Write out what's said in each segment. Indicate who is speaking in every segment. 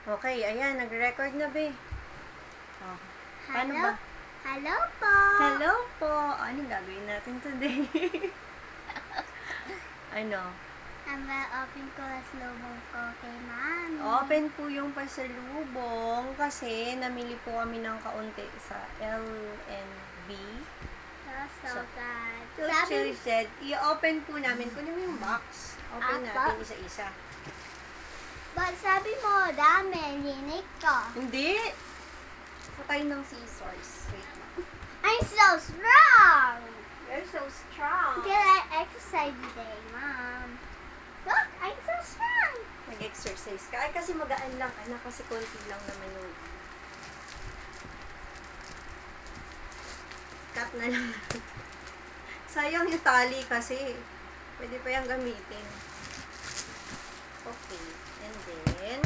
Speaker 1: Okay, ayan, nag-record na, be. Oh. Paano
Speaker 2: Hello?
Speaker 1: ba?
Speaker 2: Hello po.
Speaker 1: Hello po! Anong gagawin natin today? Ano?
Speaker 2: Open ko ang salubong ko kay Mami.
Speaker 1: Open po yung pasalubong kasi namili po kami ng kaunti sa L&B.
Speaker 2: So sad.
Speaker 1: So, she said, i-open po namin. Kunin mo yung box. Open
Speaker 2: Apa?
Speaker 1: natin isa-isa.
Speaker 2: But sabi mo, dami, linik ko.
Speaker 1: Hindi! Patay ng scissors. Wait lang.
Speaker 2: I'm so strong!
Speaker 1: You're so strong.
Speaker 2: Can I exercise today, Mom? Look, I'm so strong!
Speaker 1: Nag-exercise ka. Ay, kasi magaan lang, anak. Kasi konti lang naman yung... Cut na lang. Sayang yung tali kasi. Pwede pa yung gamitin. Okay. And then...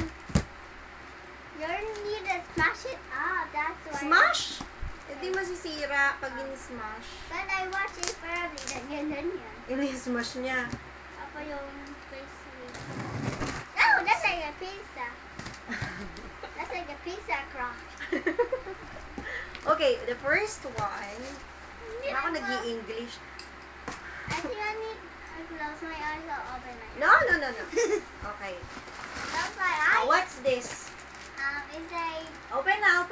Speaker 2: You need to smash it up, that's why.
Speaker 1: Smash! Hindi masisira pag in-smash.
Speaker 2: But I watched it early, ganyan.
Speaker 1: In-smash niya.
Speaker 2: Ako yung first week. Oh, that's like a pizza. That's like a pizza crust.
Speaker 1: Okay, the first one. Ako nag-i-English.
Speaker 2: I think I need to close my eyes or open my eyes.
Speaker 1: No. Okay.
Speaker 2: Close my eyes.
Speaker 1: What's this?
Speaker 2: It's like
Speaker 1: Open na.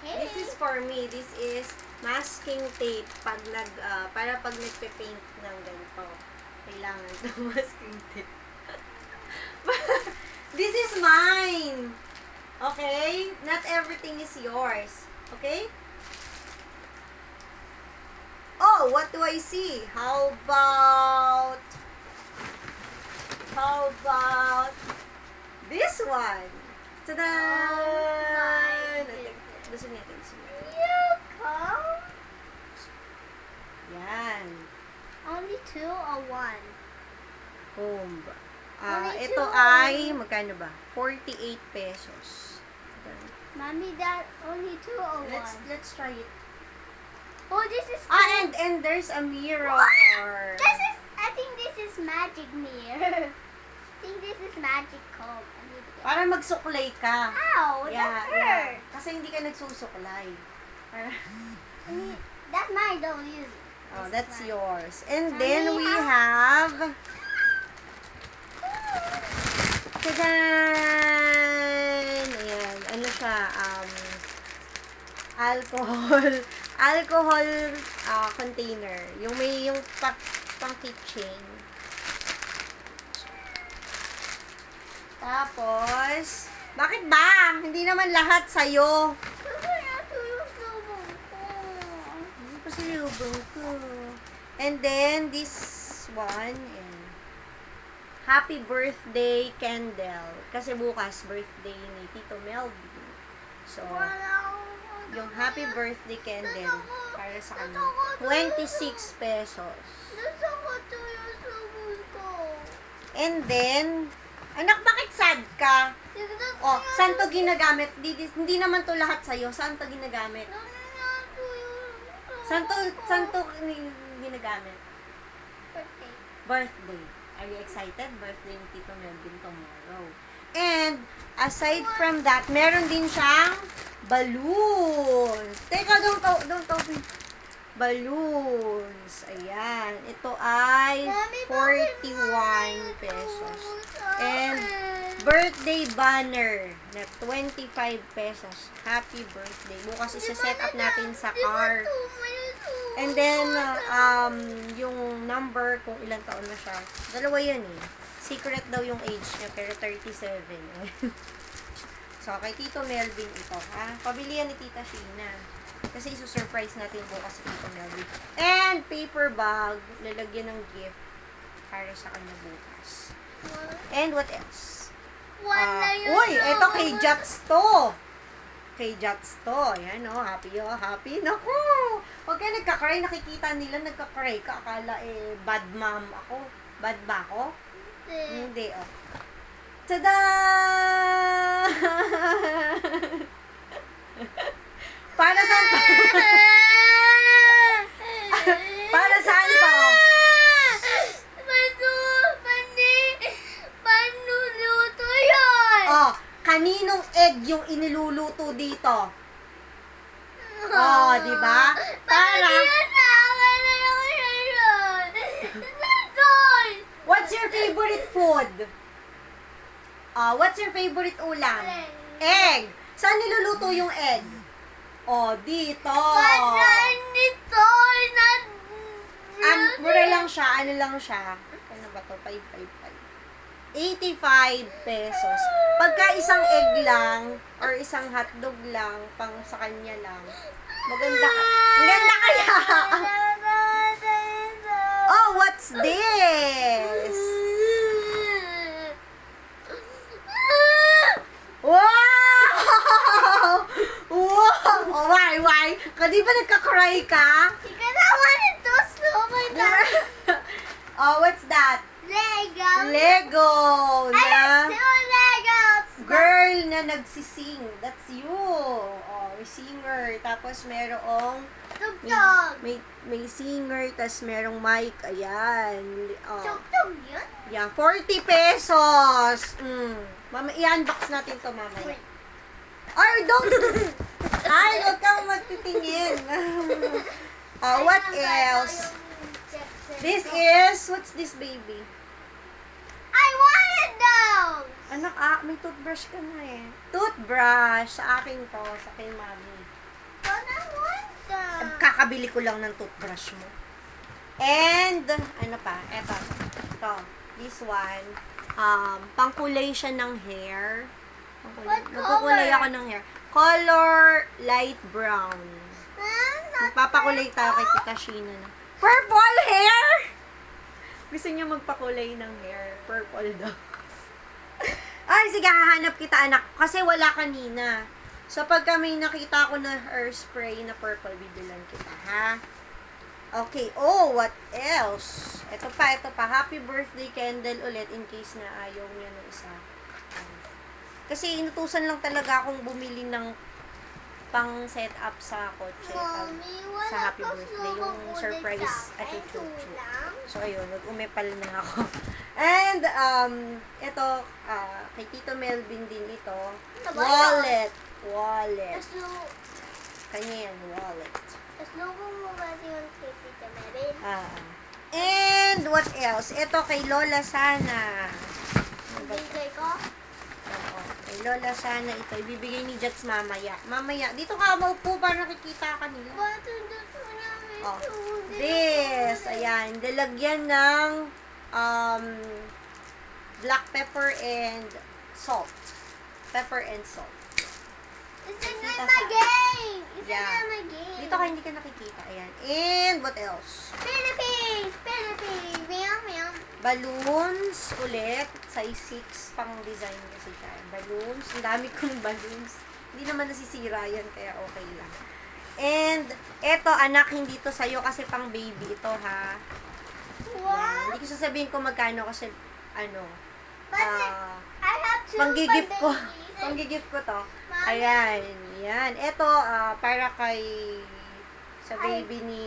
Speaker 2: tape.
Speaker 1: This is for me. This is masking tape. Para pag nagpe-paint ng ganito, kailangan ng masking tape. This is mine. Okay? Not everything is yours. Okay? Oh, what do I see? How about this one? Ta-da!
Speaker 2: my goodness.
Speaker 1: Gusto natin
Speaker 2: You come?
Speaker 1: Yan.
Speaker 2: Only 2 or 1?
Speaker 1: Comb.
Speaker 2: Only
Speaker 1: Ito
Speaker 2: two.
Speaker 1: ay, magkano ba? 48 pesos.
Speaker 2: Mommy, that only 2 or 1?
Speaker 1: Let's try it.
Speaker 2: Oh, this is
Speaker 1: And there's a mirror.
Speaker 2: I think this is magic mirror. I think this is magic comb. I need to get.
Speaker 1: Para magsuklay ka.
Speaker 2: Ow, that hurt.
Speaker 1: Kasi hindi ka nagsusuklay.
Speaker 2: That's mine, don't use it.
Speaker 1: Oh,
Speaker 2: This is
Speaker 1: that's
Speaker 2: mine.
Speaker 1: yours. And
Speaker 2: Mommy,
Speaker 1: then we have Tadan! Ayan. Ano siya? Alcohol container. Yung may yung pang keychain. Tapos, bakit ba? Hindi naman lahat sa'yo. Hindi pa sinubong ko. And then, this one, happy birthday candle. Kasi bukas, birthday ni Tito Melvin. So, yung happy birthday candle para sa kanya. 26 pesos. And then, anak, bakit sad ka? Oh, saan to ginagamit? Hindi naman to lahat sa'yo. Saan to ginagamit? Saan to ginagamit? Birthday. Are you excited? Birthday ni Tito Melvin tomorrow. And, aside from that, meron din siyang balloons. Teka, don't open. Balloons. Ayan. Ito ay 41 pesos. And, birthday banner na 25 pesos. Happy birthday. Bukas isa-set up natin sa car. And then, yung number, kung ilang taon na siya. Dalawa yan eh. Secret daw yung age niya, pero 37. So, kay Tito Melvin ito, ha? Pabilihan ni Tita Sheena. Kasi isusurprise natin bukas si Tito Melvin. And, paper bag, lalagyan ng gift para sa kanya bukas. And, what else? Uy, ito kay Jats to. Kay Jats to. Ayan, oh, happy. Naku! Huwag kayo nagkakry. Nakikita nila, nagkakry ka. Akala, bad mom ako. Bad ba ako? Hindi, oh. Tada! Para saan to? Para saan to?
Speaker 2: Paano luto yun?
Speaker 1: Kaninong egg yung iniluluto dito? Oh, di ba? Para, what's your favorite food? What's your favorite ulam? Egg. Saan niluluto yung egg? Oh, dito. Mura lang siya. Ano lang siya? Ano ba to? 555. 85 pesos. Pagka isang egg lang, or isang hotdog lang, pang sa kanya lang, maganda kaya. Oh, what's this? Wow! Wow! Oh, why? Kadi ba nagka-cry ka? Oh, what's that? Lego na girl na nagsising. That's you. Oh, singer. Tapos merong may singer, tapos merong mic. Ayan. Oh. Yeah, 40 pesos. Mama, i-unbox natin to mamaya. Or don't. Ay, huwag kang magtitingin. What else? This is, what's this, baby?
Speaker 2: I wanted those!
Speaker 1: Anak, may toothbrush ka na eh. Toothbrush. Sa akin to, sa kay mami.
Speaker 2: But I want them.
Speaker 1: Kakabili ko lang ng toothbrush mo. And, ano pa? Eto. Ito. This one. Pangkulay siya ng hair.
Speaker 2: What
Speaker 1: Magkukulay
Speaker 2: color?
Speaker 1: ako ng hair. Color light brown. Magpapakulay tayo kay Tita Sheena na. Purple hair! Gusto niya magpakulay ng hair. Purple daw. Ay, sige, hahanap kita, anak. Kasi wala kanina. So, pag kami nakita ko na hairspray na purple, bibilan kita, ha? Okay. Oh, what else? Ito pa. Happy birthday candle ulit in case na ayaw niya ng isa. Kasi inutusan lang talaga akong bumili ng pang set up sa kotse sa happy birthday, yung surprise attitude. So, ayun, nag-umepal na ako. And, ito, kay Tito Melvin din ito. Wallet. Kanya yan, wallet. And, what else? Ito, kay Lola Sana. Oo, kay Lola Sana ito. Ibibigay ni Jats mamaya. Dito ka maupo para nakikita ka nila. Oh, this. Ayan. Lalagyan ng black pepper and salt. Pepper and salt. Dito ka hindi ka nakikita. Ayan. And what else?
Speaker 2: Philippines.
Speaker 1: Balloons ulit. Size 6 pang design kasi siya. Balloons. Ang dami kong balloons. Hindi naman nasisira yan, kaya okay lang. And, eto, anak, hindi to sa'yo kasi pang baby ito, ha? Hindi ko sasabihin kung magkano kasi, panggigip ko. Panggigip ko to. Ayan. Yan. Eto, para sa baby ni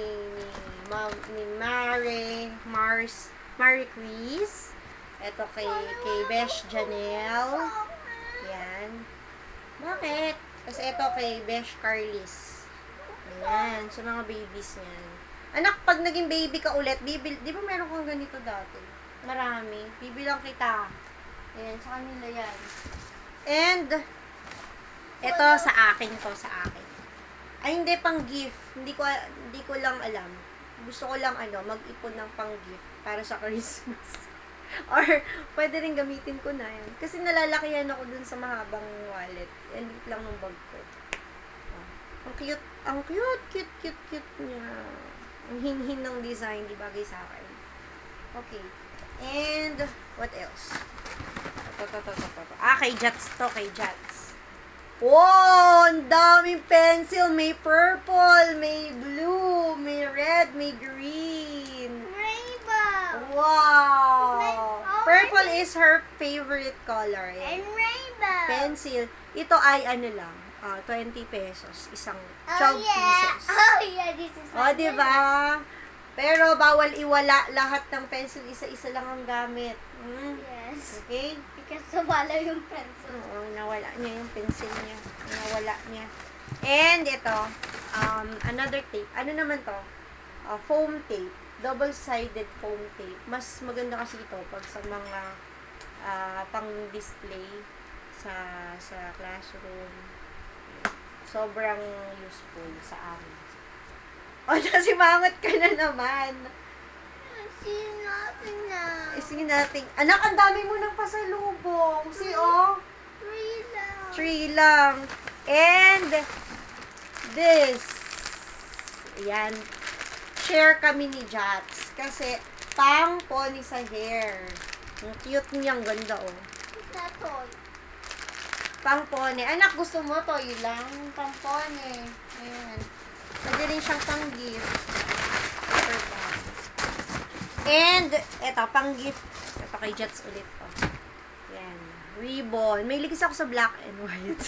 Speaker 1: Marie Chris. Ito kay Besh Janelle. Yan. Bakit? Kasi ito kay Besh Carlis. Ayan. Sa mga babies niyan. Anak, pag naging baby ka ulit, di ba meron kang ganito dati? Marami. Bibilang kita. Ayan. Sa kanila yan. And, ito sa akin to. Ay, hindi, pang gift. Hindi ko lang alam. Gusto ko lang, mag-ipon ng pang gift para sa Christmas. Or, pwede rin gamitin ko na yan. Kasi nalalakihan ako dun sa mahabang wallet. Yan, dito lang ng bag ko. Ang cute niya. Ang hinhin ng design, di bagay sa akin. Okay. And, what else? Kay Jats to, kay Jats. Wow! Ang daming pencil. May purple, may blue, may red, may green.
Speaker 2: Rainbow.
Speaker 1: Wow! Purple is her favorite color.
Speaker 2: And rainbow.
Speaker 1: Pencil. Ito ay 20 pesos. Isang 12 pieces.
Speaker 2: This is
Speaker 1: Diba? Pero bawal iwala lahat ng pencil. Isa-isa lang ang gamit.
Speaker 2: Yes. pencils.
Speaker 1: Okay?
Speaker 2: Because nawala yung pencil.
Speaker 1: Oo, nawala niya yung pencil niya. Nawala niya. And ito, another tape. Ano naman to? Foam tape. Double-sided foam tape. Mas maganda kasi ito pag sa mga pang-display sa classroom. Sobrang useful sa amin. O, nasimangot ka na naman.
Speaker 2: See nothing now.
Speaker 1: Sige natin. Anak, ang dami mo ng pasalubong. See, oh.
Speaker 2: 3 lang.
Speaker 1: 3 lang. And, this. Ayan. Share kami ni Jats. Kasi, pang pony sa hair. Ang cute niyang ganda, oh.
Speaker 2: It's not toy.
Speaker 1: Pang pony. Anak, gusto mo toy lang? Pang pony. Ayan. Pwede rin siyang pang gift. Paper bag. And, eto, pang gift. Ito kay Jats ulit, oh. Ayan. Ribbon. May ligis ako sa black and white.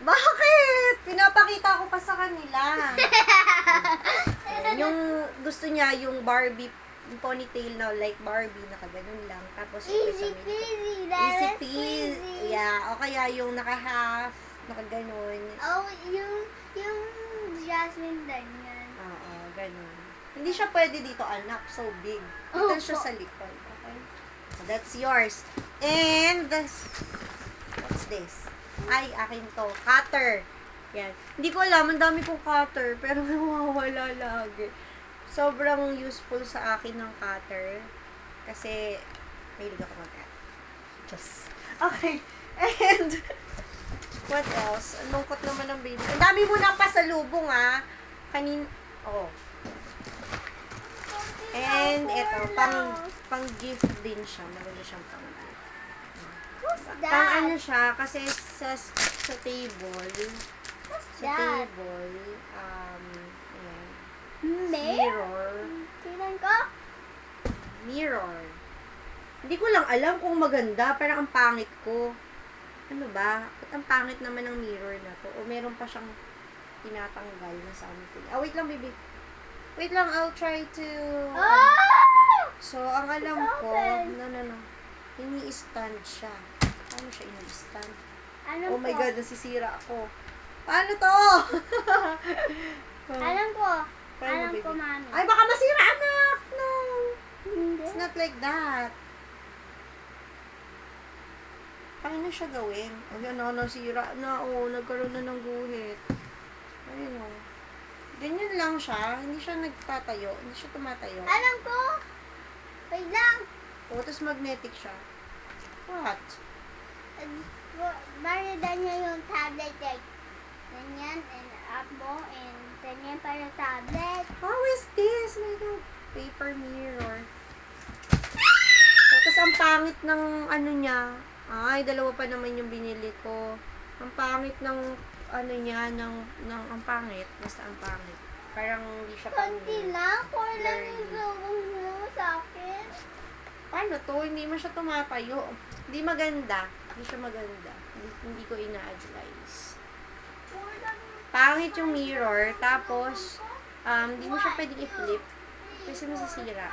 Speaker 1: Bakit? Pinapakita ko pa sa kanila. Yung gusto niya, yung Barbie, yung ponytail na like Barbie, nakaganon lang. Tapos, ito sa
Speaker 2: Easy
Speaker 1: may-
Speaker 2: peasy.
Speaker 1: Easy peasy. Yeah. O kaya yung naka-half, nakaganon.
Speaker 2: Oh, yung Jasmine ganyan.
Speaker 1: Oo, ganon. Hindi siya pwede dito, anak. So big. Dito siya sa likod. Okay? So, that's yours. And, what's this? Ay, akin to. Cutter. Yan. Hindi ko alam, ang dami kong cutter, pero nawawala lagi. Sobrang useful sa akin ng cutter. Kasi, mahilig ako mag-cut. Just. Okay. And, what else? Ang lungkot naman ng baby. Ang dami mo nang pasalubong, ah. Oh. And, eto, pang gift din siya. Maganda siyang pang gift.
Speaker 2: Who's
Speaker 1: Pang
Speaker 2: that?
Speaker 1: ano siya, kasi sa table,
Speaker 2: that?
Speaker 1: ayan,
Speaker 2: Mirror? Tingnan ko.
Speaker 1: mirror. Hindi ko lang alam kung maganda, pero ang pangit ko. Ano ba? Ba't ang pangit naman ng mirror na to? O meron pa siyang tinatanggal na something. Wait lang, baby. Wait lang, I'll try to...
Speaker 2: Oh!
Speaker 1: So, ang alam
Speaker 2: It's
Speaker 1: ko,
Speaker 2: open.
Speaker 1: no. Ini-stand siya. Paano siya ini-stand?
Speaker 2: Alam
Speaker 1: Oh my
Speaker 2: ko.
Speaker 1: God, nasisira ako. Paano to?
Speaker 2: Alam ko.
Speaker 1: Paano,
Speaker 2: Alam
Speaker 1: baby?
Speaker 2: ko, mami.
Speaker 1: Ay, baka masira, anak! No!
Speaker 2: Hindi.
Speaker 1: It's not like that. Paano siya gawin? Ayun, nasira na. Nagkaroon na ng guhit. Ayun, o. Ganyan lang siya. Hindi siya nagtatayo. Hindi siya tumatayo.
Speaker 2: Alam ko. Wait lang.
Speaker 1: Tapos magnetic siya. What?
Speaker 2: Marida niya yung tablet like ganyan and up mo and ganyan para tablet.
Speaker 1: How is this? My God. Paper mirror. Tapos ang pangit ng ano niya. Ay, dalawa pa naman yung binili ko. Ang pangit ng ano niya, ang pangit. Basta ang pangit. Parang hindi siya
Speaker 2: Konti lang. 4 lang yung
Speaker 1: Learning.
Speaker 2: gawang mo sa akin.
Speaker 1: Paano to? Hindi mo siya tumatayo. Hindi maganda. Hindi siya maganda. Hindi ko ina-advise.
Speaker 2: 4 lang yung
Speaker 1: Pangit yung mirror. Tapos, hindi mo siya pwedeng i-flip. Kasi masisira.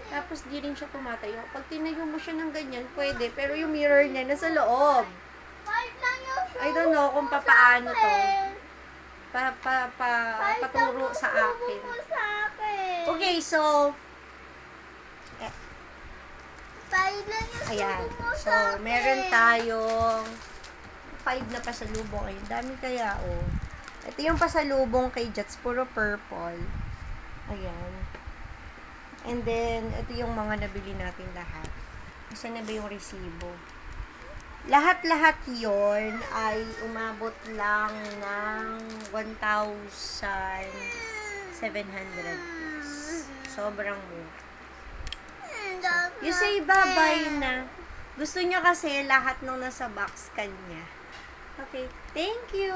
Speaker 1: Tapos, di rin siya tumatayo. Pag tinayo mo siya ng ganyan, pwede. Pero yung mirror niya, nasa loob.
Speaker 2: 5 lang yung
Speaker 1: I don't know kung papaano to.
Speaker 2: akin.
Speaker 1: Paturo sa akin.
Speaker 2: Mo sa akin.
Speaker 1: Okay, so,
Speaker 2: 5 lang yung
Speaker 1: ayan.
Speaker 2: subo mo
Speaker 1: So,
Speaker 2: sa akin.
Speaker 1: meron tayong 5 na pasalubong. Ayun, dami kaya, oh. Ito yung pasalubong kay Jats, puro purple. Ayan. And then, ito yung mga nabili natin lahat. Kasi na ba yung resibo? Lahat-lahat yon ay umabot lang ng 1,700 pesos. Sobrang mura. You say bye-bye na. Gusto niya kasi lahat ng nasa box kanya. Okay. Thank you!